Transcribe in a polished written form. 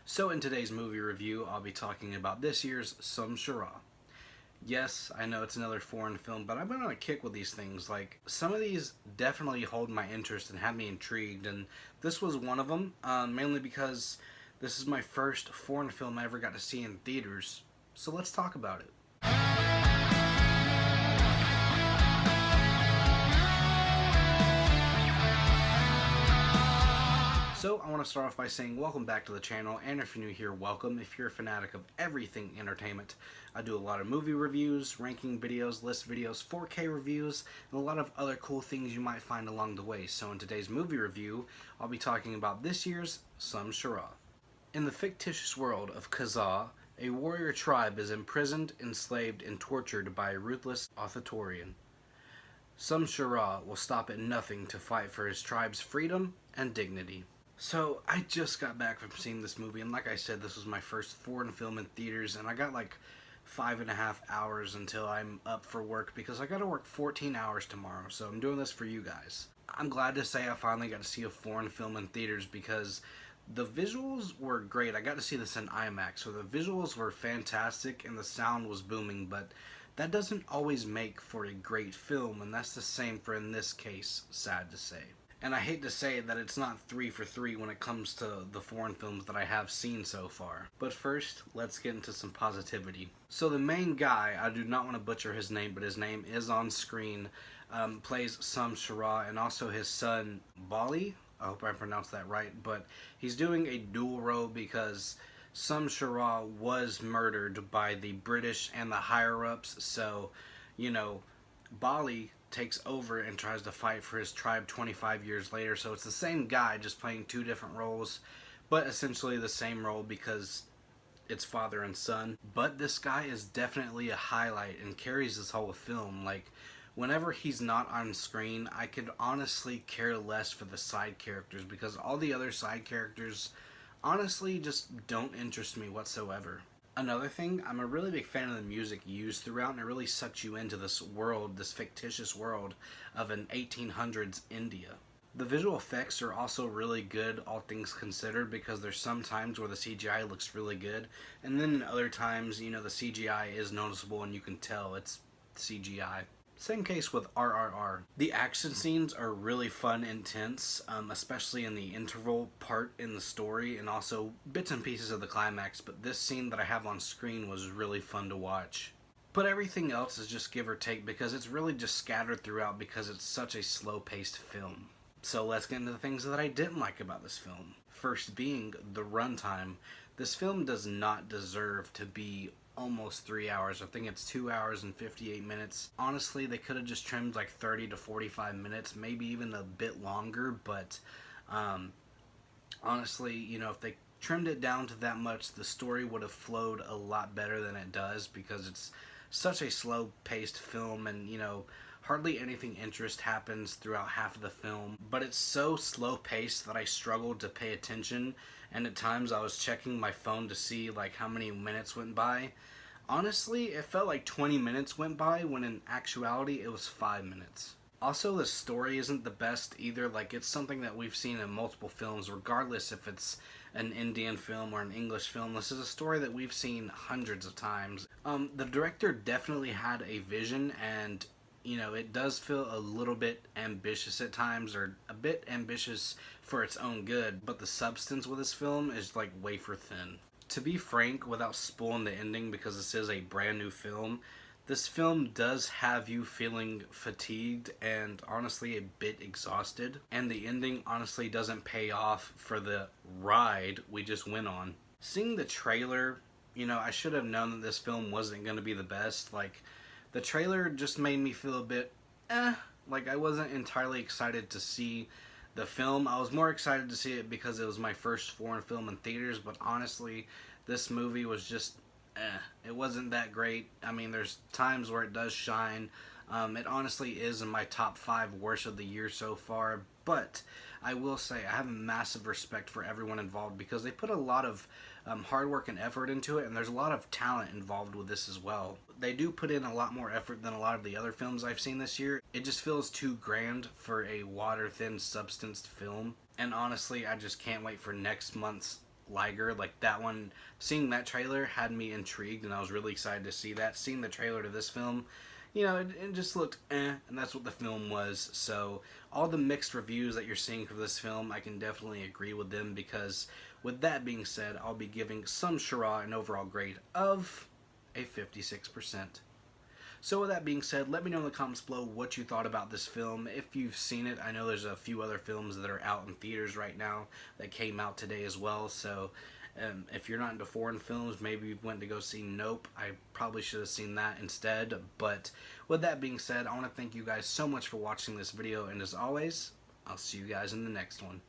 So in today's movie review, I'll be talking about this year's Shamshera. Yes, I know it's another foreign film, but I've been on a kick with these things. Like, some of these definitely hold my interest and have me intrigued, and this was one of them, mainly because this is my first foreign film I ever got to see in theaters. So let's talk about it. So I want to start off by saying welcome back to the channel, and if you're new here, welcome. If you're a fanatic of everything entertainment, I do a lot of movie reviews, ranking videos, list videos, 4K reviews, and a lot of other cool things you might find along the way. So in today's movie review, I'll be talking about this year's Shamshera. In the fictitious world of Kazaa, a warrior tribe is imprisoned, enslaved, and tortured by a ruthless authoritarian. Shamshera will stop at nothing to fight for his tribe's freedom and dignity. So, I just got back from seeing this movie, and like I said, this was my first foreign film in theaters, and I got like 5.5 hours until I'm up for work, because I gotta work 14 hours tomorrow, so I'm doing this for you guys. I'm glad to say I finally got to see a foreign film in theaters, because the visuals were great. I got to see this in IMAX, so the visuals were fantastic, and the sound was booming, but that doesn't always make for a great film, and that's the same for in this case, sad to say. And I hate to say that it's not 3 for 3 when it comes to the foreign films that I have seen so far. But first, let's get into some positivity. So the main guy, I do not want to butcher his name, but his name is on screen, plays Shamshera, and also his son, Bali. I hope I pronounced that right, but he's doing a dual role because Shamshera was murdered by the British and the higher-ups, so, you know, Bali takes over and tries to fight for his tribe 25 years later. So it's the same guy, just playing two different roles, but essentially the same role because it's father and son. But this guy is definitely a highlight and carries this whole film. Like, whenever he's not on screen, I could honestly care less for the side characters, because all the other side characters honestly just don't interest me whatsoever. Another thing, I'm a really big fan of the music used throughout, and it really sucks you into this world, this fictitious world of an 1800s India. The visual effects are also really good, all things considered, because there's some times where the CGI looks really good, and then other times, you know, the CGI is noticeable and you can tell it's CGI. Same case with RRR. The action scenes are really fun and intense, especially in the interval part in the story, and also bits and pieces of the climax, but this scene that I have on screen was really fun to watch. But everything else is just give or take, because it's really just scattered throughout because it's such a slow-paced film. So let's get into the things that I didn't like about this film. First being the runtime. This film does not deserve to be almost 3 hours. I think it's 2 hours and 58 minutes. Honestly, they could have just trimmed like 30 to 45 minutes, maybe even a bit longer, but honestly, you know, if they trimmed it down to that much, the story would have flowed a lot better than it does, because it's such a slow-paced film, and, you know, hardly anything interest happens throughout half of the film, but it's so slow-paced that I struggled to pay attention, and at times I was checking my phone to see like how many minutes went by. Honestly, it felt like 20 minutes went by when in actuality it was 5 minutes. Also, the story isn't the best either. Like, it's something that we've seen in multiple films, regardless if it's an Indian film or an English film. This is a story that we've seen hundreds of times. The director definitely had a vision, and you know, it does feel a little bit ambitious at times, or a bit ambitious for its own good, but the substance with this film is like wafer thin. To be frank, without spoiling the ending, because this is a brand new film, this film does have you feeling fatigued and honestly a bit exhausted, and the ending honestly doesn't pay off for the ride we just went on. Seeing the trailer, you know, I should have known that this film wasn't going to be the best. Like, the trailer just made me feel a bit, like I wasn't entirely excited to see the film. I was more excited to see it because it was my first foreign film in theaters, but honestly, this movie was just, it wasn't that great. I mean, there's times where it does shine. It honestly is in my top 5 worst of the year so far, but I will say I have massive respect for everyone involved, because they put a lot of hard work and effort into it, and there's a lot of talent involved with this as well. They do put in a lot more effort than a lot of the other films I've seen this year. It just feels too grand for a water-thin, substanced film, and honestly, I just can't wait for next month's Liger, like that one, seeing that trailer had me intrigued, and I was really excited to see that. Seeing the trailer to this film, it just looked and that's what the film was. So all the mixed reviews that you're seeing for this film, I can definitely agree with them, because with that being said, I'll be giving Shamshera an overall grade of a 56%. So with that being said, let me know in the comments below what you thought about this film. If you've seen it, I know there's a few other films that are out in theaters right now that came out today as well. So if you're not into foreign films, maybe you went to go see Nope. I probably should have seen that instead. But with that being said, I want to thank you guys so much for watching this video. And as always, I'll see you guys in the next one.